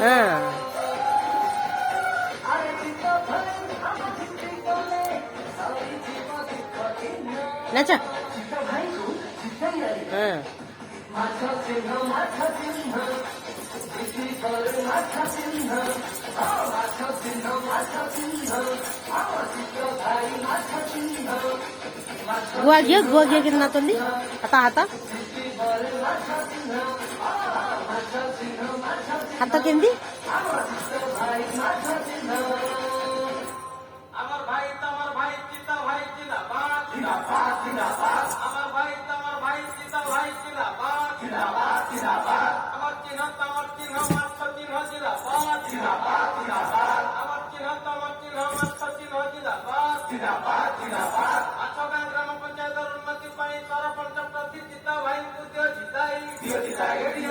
হ্যাঁ নাচা হ্যাঁ गुआ घिया कितना तो नहीं आता आता हाथ केंदी আমার ভাই তোমার ভাই চিতা ভাই জিন্দাবাদ জিন্দাবাদ জিন্দাবাদ আমার ভাই তোমার ভাই চিতা ভাই জিন্দাবাদ জিন্দাবাদ জিন্দাবাদ আমার চিহ্ন তোমার চিহ্ন মাত্র চিহ্ন জিন্দাবাদ জিন্দাবাদ জিন্দাবাদ আমার চিহ্ন তোমার চিহ্ন মাত্র চিহ্ন জিন্দাবাদ জিন্দাবাদ জিন্দাবাদ আছগাঁ গ্রাম পঞ্চায়েতের উন্নতি ପାଇଁ ସରପଞ୍ଚ ପ୍ରାର୍ଥୀ ଚିତା ଭାଇଙ୍କୁ ଦିଅ ଜିତାଇ